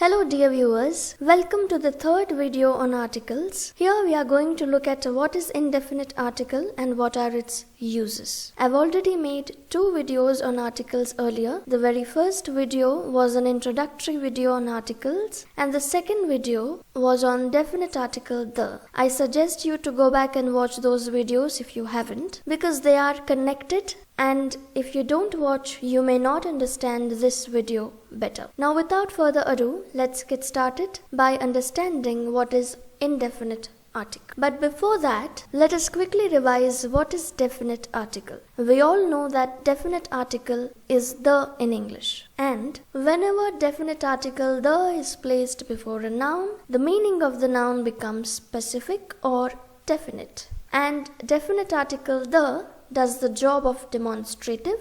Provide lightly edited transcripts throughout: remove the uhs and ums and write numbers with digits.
Hello dear viewers, welcome to the third video on articles. Here we are going to look at what is indefinite article and what are its uses. I've already made 2 videos on articles earlier. The very first video was an introductory video on articles and the second video was on definite article the. I suggest you to go back and watch those videos if you haven't, because they are connected, and if you don't watch, you may not understand this video better. Now without further ado, let's get started by understanding what is indefinite article. But before that, let us quickly revise what is definite article. We all know that definite article is the in English. And whenever definite article the is placed before a noun, the meaning of the noun becomes specific or definite. And definite article the does the job of demonstrative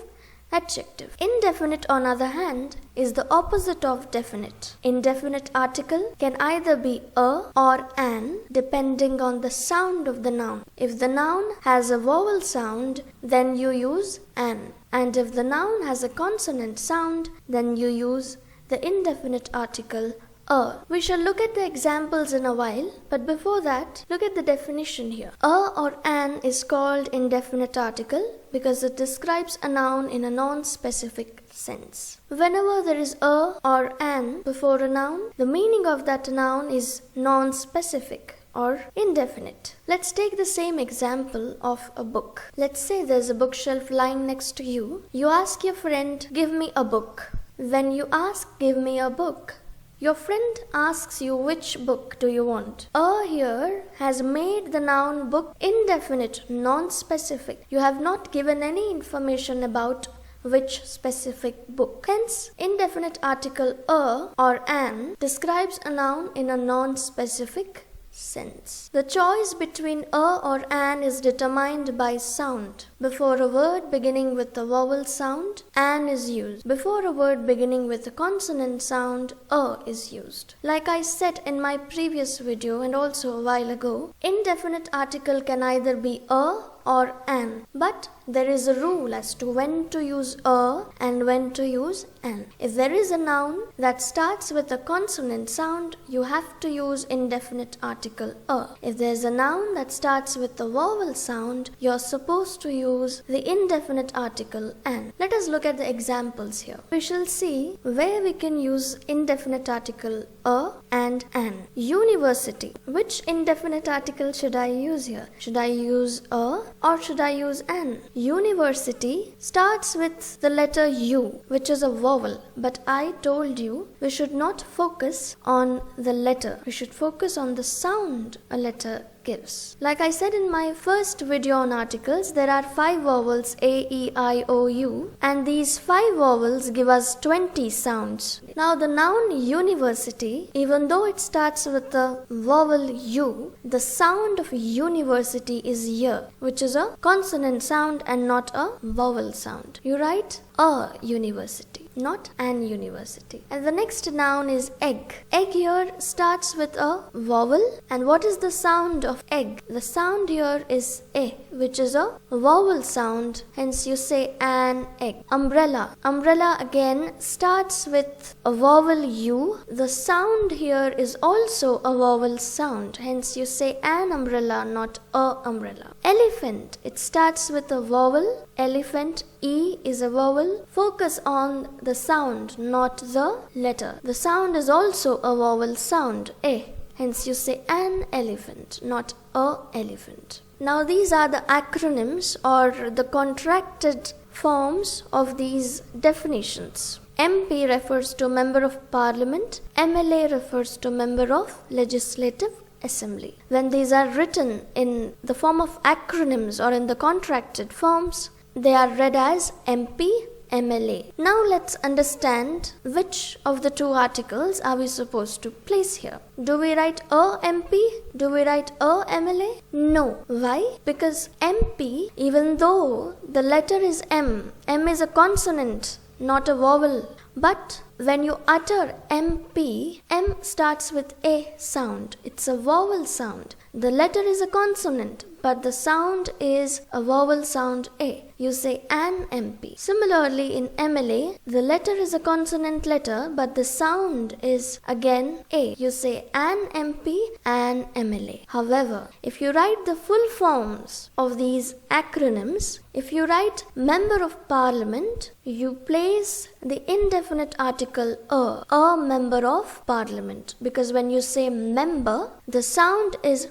adjective. Indefinite, on other hand, is the opposite of definite. Indefinite article can either be a or an depending on the sound of the noun. If the noun has a vowel sound, then you use an. And if the noun has a consonant sound, then you use the indefinite article a. We shall look at the examples in a while, but before that, look at the definition here. A or an is called indefinite article because it describes a noun in a non-specific sense. Whenever there is a or an before a noun, the meaning of that noun is non-specific or indefinite. Let's take the same example of a book. Let's say there's a bookshelf lying next to you. You ask your friend, "Give me a book." When you ask, "Give me a book," your friend asks you, which book do you want? A here has made the noun book indefinite, non-specific. You have not given any information about which specific book. Hence, indefinite article a or an describes a noun in a non-specific sense. The choice between a or an is determined by sound. Before a word beginning with a vowel sound, an is used. Before a word beginning with a consonant sound, a is used. Like I said in my previous video and also a while ago, indefinite article can either be a or an, but there is a rule as to when to use a and when to use an. If there is a noun that starts with a consonant sound, you have to use indefinite article a. If there is a noun that starts with a vowel sound, you're supposed to use the indefinite article an. Let us look at the examples here. We shall see where we can use indefinite article a and an. University. Which indefinite article should I use here? Should I use a or should I use an? University starts with the letter U, which is a vowel, but I told you we should not focus on the letter. We should focus on the sound a letter gives. Like I said in my first video on articles, there are 5 vowels A, E, I, O, U, and these 5 vowels give us 20 sounds. Now the noun university, even though it starts with the vowel U, the sound of university is y, which is a consonant sound and not a vowel sound. You write a university, not an university. And the next noun is egg. Egg here starts with a vowel, and what is the sound of egg? The sound here is a, which is a vowel sound, hence you say an egg. Umbrella. Umbrella again starts with a vowel U. The sound here is also a vowel sound, hence you say an umbrella, not a umbrella. Elephant. It starts with a vowel. Elephant. E is a vowel. Focus on the sound, not the letter. The sound is also a vowel sound, a. Hence you say an elephant, not a elephant. Now these are the acronyms or the contracted forms of these definitions. MP refers to Member of Parliament. MLA refers to Member of Legislative Assembly. When these are written in the form of acronyms or in the contracted forms, they are read as MP, MLA. Now let's understand which of the 2 articles are we supposed to place here. Do we write a MP? Do we write a MLA? No. Why? Because MP, even though the letter is M is a consonant, not a vowel. But when you utter MP, M starts with a sound. It's a vowel sound. The letter is a consonant, but the sound is a vowel sound A. You say an MP. Similarly, in MLA, the letter is a consonant letter, but the sound is again A. You say an MP, an MLA. However, if you write the full forms of these acronyms, if you write Member of Parliament, you place the indefinite article a Member of Parliament, because when you say member, the sound is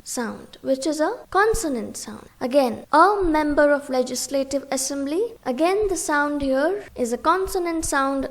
sound, which is a consonant sound. Again, a Member of Legislative Assembly, again the sound here is a consonant sound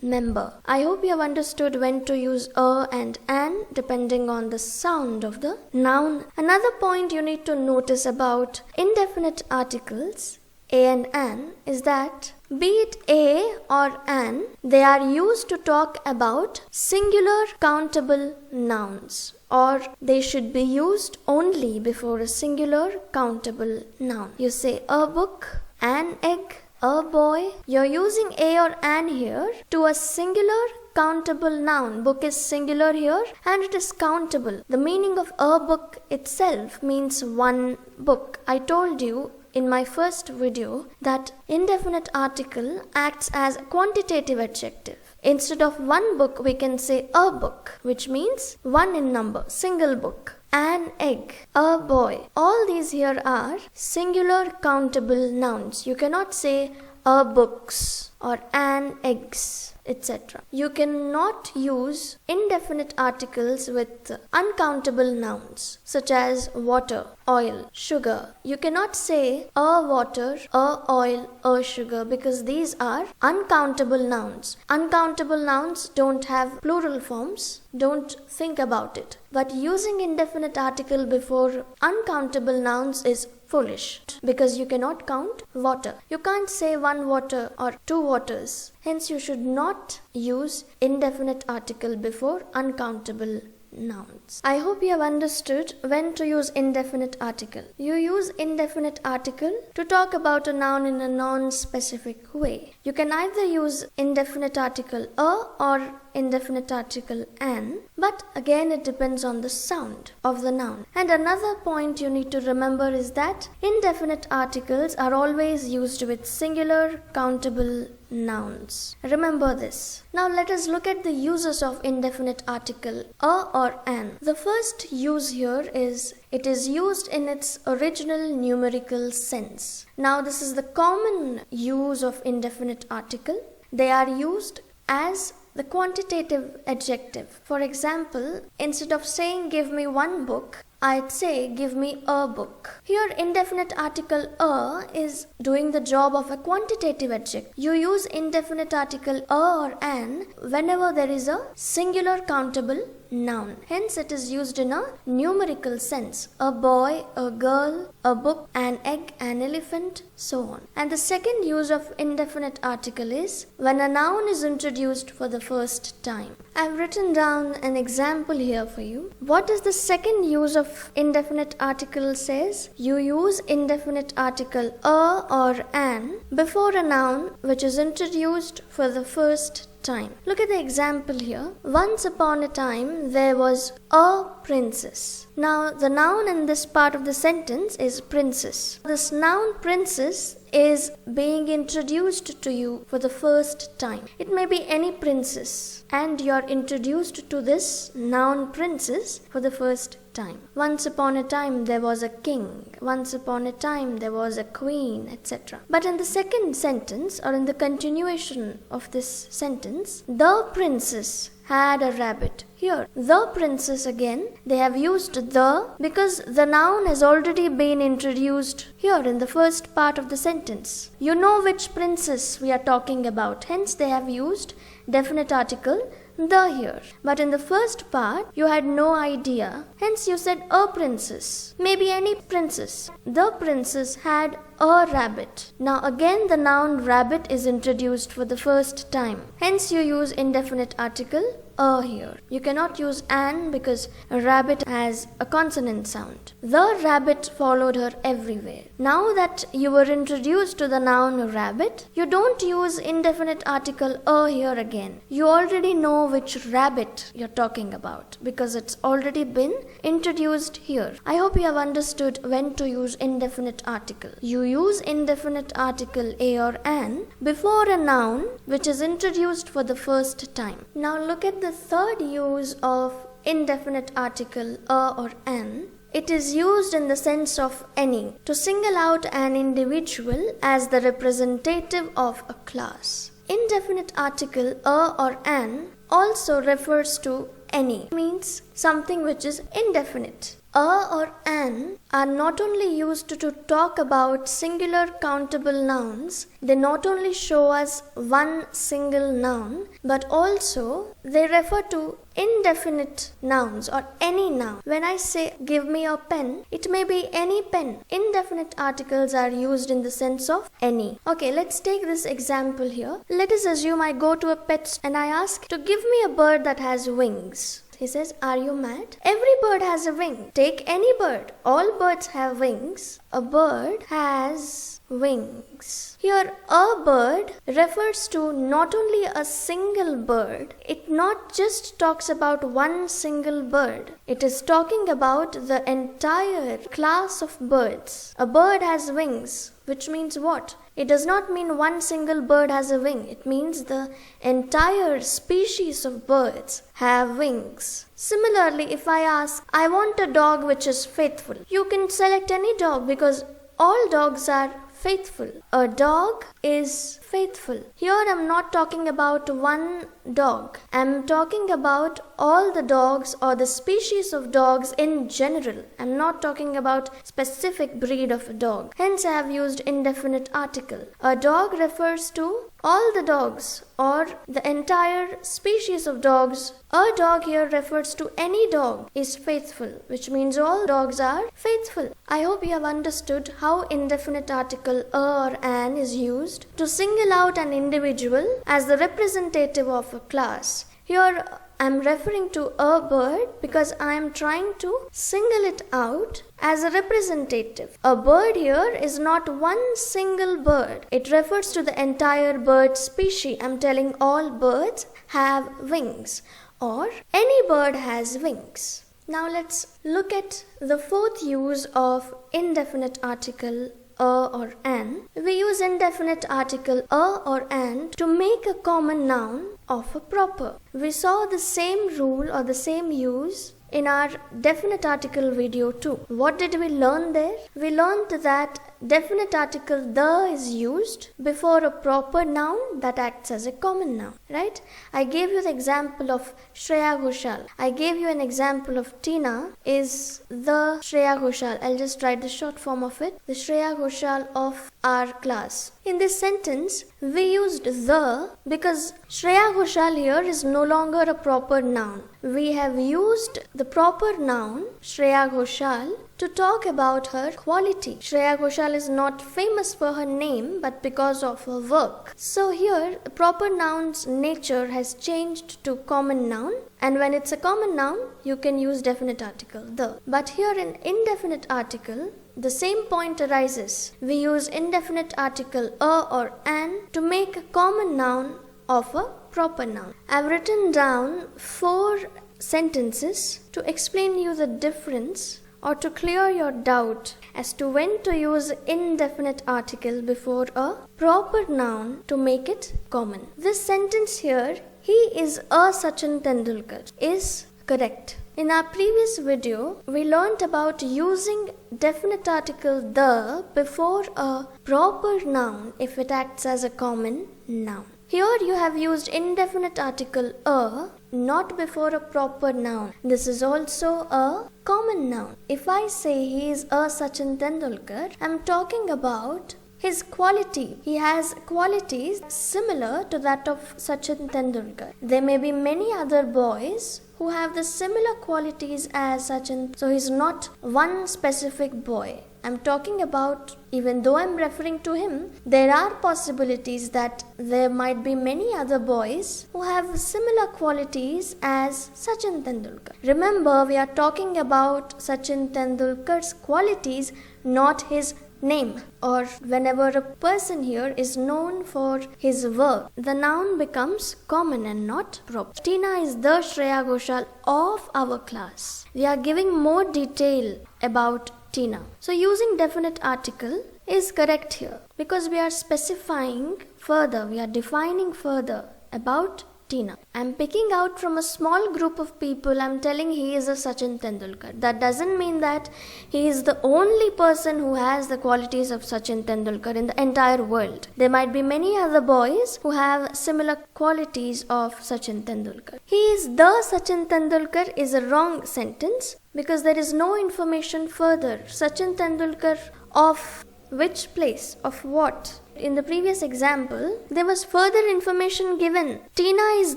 member. I hope you have understood when to use a and an depending on the sound of the noun. Another point you need to notice about indefinite articles a and an is that be it a or an, they are used to talk about singular countable nouns, or they should be used only before a singular countable noun. You say a book, an egg, a boy. You're using a or an here to a singular countable noun. Book is singular here and it is countable. The meaning of a book itself means one book. I told you in my first video that indefinite article acts as a quantitative adjective. Instead of one book, we can say a book, which means one in number, single book. An egg, a boy. All these here are singular countable nouns. You cannot say a books or an eggs, etc. You cannot use indefinite articles with uncountable nouns such as water, oil, sugar. You cannot say a water, a oil, a sugar, because these are uncountable nouns. Uncountable nouns don't have plural forms. Don't think about it. But using indefinite article before uncountable nouns is foolish, because you cannot count water. You can't say one water or two waters. Hence, you should not use indefinite article before uncountable nouns. I hope you have understood when to use indefinite article. You use indefinite article to talk about a noun in a non-specific way. You can either use indefinite article a or indefinite article an, but again it depends on the sound of the noun. And another point you need to remember is that indefinite articles are always used with singular countable nouns. Remember this. Now let us look at the uses of indefinite article a or an. The first use here is it is used in its original numerical sense. Now this is the common use of indefinite article. They are used as the quantitative adjective. For example, instead of saying give me one book, I'd say give me a book. Here indefinite article a is doing the job of a quantitative adjective. You use indefinite article a or an whenever there is a singular countable noun. Hence it is used in a numerical sense. A boy, a girl, a book, an egg, an elephant, so on. And the second use of indefinite article is when a noun is introduced for the first time. I've written down an example here for you. What is the second use of indefinite article says? You use indefinite article a or an before a noun which is introduced for the first time. Look at the example here. Once upon a time there was a princess. Now the noun in this part of the sentence is princess. This noun princess is being introduced to you for the first time. It may be any princess and you are introduced to this noun princess for the first time. Once upon a time there was a king. Once upon a time there was a queen, etc. But in the second sentence or in the continuation of this sentence, the princess had a rabbit. Here, the princess again, they have used the because the noun has already been introduced here in the first part of the sentence. You know which princess we are talking about. Hence, they have used definite article the here. But in the first part, you had no idea. Hence, you said a princess. Maybe any princess. The princess had a rabbit. Now again the noun rabbit is introduced for the first time. Hence you use indefinite article a here. You cannot use an because a rabbit has a consonant sound. The rabbit followed her everywhere. Now that you were introduced to the noun rabbit, you don't use indefinite article a here again. You already know which rabbit you're talking about because it's already been introduced here. I hope you have understood when to use indefinite article. You use indefinite article a or an before a noun which is introduced for the first time. Now look at the third use of indefinite article a or an. It is used in the sense of any, to single out an individual as the representative of a class. Indefinite article a or an also refers to any, means something which is indefinite. A or an are not only used to talk about singular countable nouns, they not only show us one single noun, but also they refer to indefinite nouns or any noun. When I say give me your pen, it may be any pen. Indefinite articles are used in the sense of any. Okay, let's take this example here. Let us assume I go to a pet store and I ask to give me a bird that has wings. He says, are you mad? Every bird has a wing. Take any bird. All birds have wings. A bird has wings. Here, a bird refers to not only a single bird. It not just talks about one single bird. It is talking about the entire class of birds. A bird has wings, which means what? It does not mean one single bird has a wing. It means the entire species of birds have wings. Similarly, if I ask, I want a dog which is faithful, you can select any dog because all dogs are faithful. A dog is faithful. Here I'm not talking about one dog. I'm talking about all the dogs or the species of dogs in general. I'm not talking about specific breed of a dog. Hence I have used indefinite article. A dog refers to all the dogs or the entire species of dogs. A dog here refers to any dog is faithful, which means all dogs are faithful. I hope you have understood how indefinite article a or an is used to single out an individual as the representative of a class. Here I am referring to a bird because I am trying to single it out as a representative. A bird here is not one single bird. It refers to the entire bird species. I am telling all birds have wings or any bird has wings. Now let's look at the fourth use of indefinite article a or an. We use indefinite article a or an to make a common noun of a proper. We saw the same rule or the same use in our definite article video too. What did we learn there? We learned that definite article the is used before a proper noun that acts as a common noun, right? I gave you the example of Shreya Ghoshal. I gave you an example of Tina is the Shreya Ghoshal. I'll just write the short form of it. The Shreya Ghoshal of our class. In this sentence, we used the because Shreya Ghoshal here is no longer a proper noun. We have used the proper noun Shreya Ghoshal to talk about her quality. Shreya Ghoshal is not famous for her name but because of her work. So here the proper noun's nature has changed to common noun, and when it's a common noun you can use definite article the. But here in indefinite article the same point arises. We use indefinite article a or an to make a common noun of a proper noun. I've written down 4 sentences to explain you the difference or to clear your doubt as to when to use indefinite article before a proper noun to make it common. This sentence here, he is a Sachin Tendulkar, is correct. In our previous video, we learnt about using definite article the before a proper noun if it acts as a common noun. Here you have used indefinite article a not before a proper noun. This is also a common noun. If I say he is a Sachin Tendulkar, I am talking about his quality. He has qualities similar to that of Sachin Tendulkar. There may be many other boys who have the similar qualities as Sachin. So he is not one specific boy. I'm talking about, even though I'm referring to him, there are possibilities that there might be many other boys who have similar qualities as Sachin Tendulkar. Remember, we are talking about Sachin Tendulkar's qualities, not his name. Or whenever a person here is known for his work, the noun becomes common and not proper. Tina is the Shreya Ghoshal of our class. We are giving more detail about Tina. So using definite article is correct here because we are specifying further, we are defining further about Tina. I'm picking out from a small group of people, I'm telling he is a Sachin Tendulkar. That doesn't mean that he is the only person who has the qualities of Sachin Tendulkar in the entire world. There might be many other boys who have similar qualities of Sachin Tendulkar. He is the Sachin Tendulkar is a wrong sentence because there is no information further. Sachin Tendulkar of which place? Of what? In the previous example, there was further information given. Tina is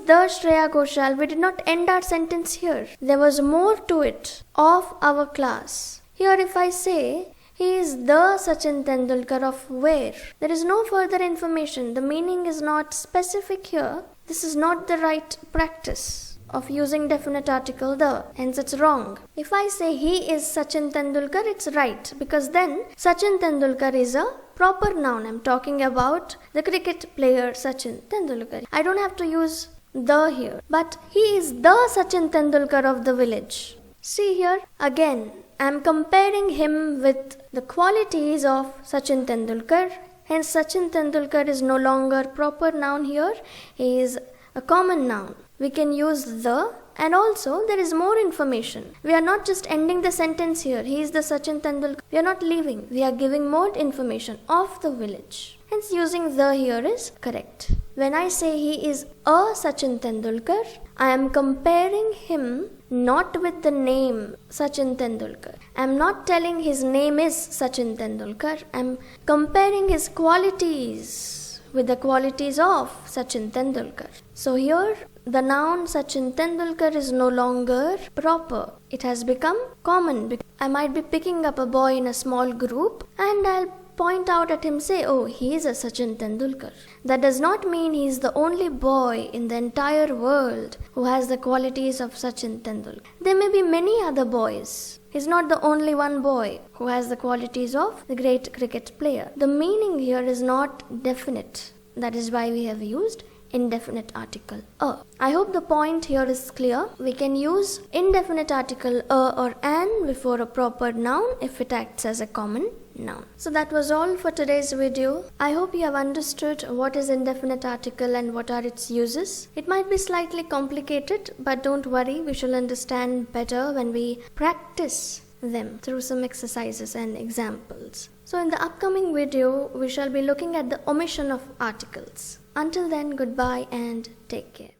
the Shreya Ghoshal. We did not end our sentence here. There was more to it. Of our class. Here if I say, he is the Sachin Tendulkar of where? There is no further information. The meaning is not specific here. This is not the right practice of using definite article the, hence it's wrong. If I say he is Sachin Tendulkar, it's right because then Sachin Tendulkar is a proper noun. I'm talking about the cricket player Sachin Tendulkar. I don't have to use the here, but he is the Sachin Tendulkar of the village. See here, again, I'm comparing him with the qualities of Sachin Tendulkar. Hence Sachin Tendulkar is no longer proper noun here. He is a common noun. We can use the, and also there is more information. We are not just ending the sentence here. He is the Sachin Tendulkar. We are not leaving. We are giving more information of the village. Hence using the here is correct. When I say he is a Sachin Tendulkar, I am comparing him not with the name Sachin Tendulkar. I am not telling his name is Sachin Tendulkar. I am comparing his qualities with the qualities of Sachin Tendulkar. So here the noun Sachin Tendulkar is no longer proper. It has become common. I might be picking up a boy in a small group and I'll point out at him, say, oh, he is a Sachin Tendulkar. That does not mean he is the only boy in the entire world who has the qualities of Sachin Tendulkar. There may be many other boys. He's not the only one boy who has the qualities of the great cricket player. The meaning here is not definite. That is why we have used indefinite article a. I hope the point here is clear. We can use indefinite article a or an before a proper noun if it acts as a common noun. So that was all for today's video. I hope you have understood what is indefinite article and what are its uses. It might be slightly complicated, but don't worry, we shall understand better when we practice them through some exercises and examples. So in the upcoming video, we shall be looking at the omission of articles. Until then, goodbye and take care.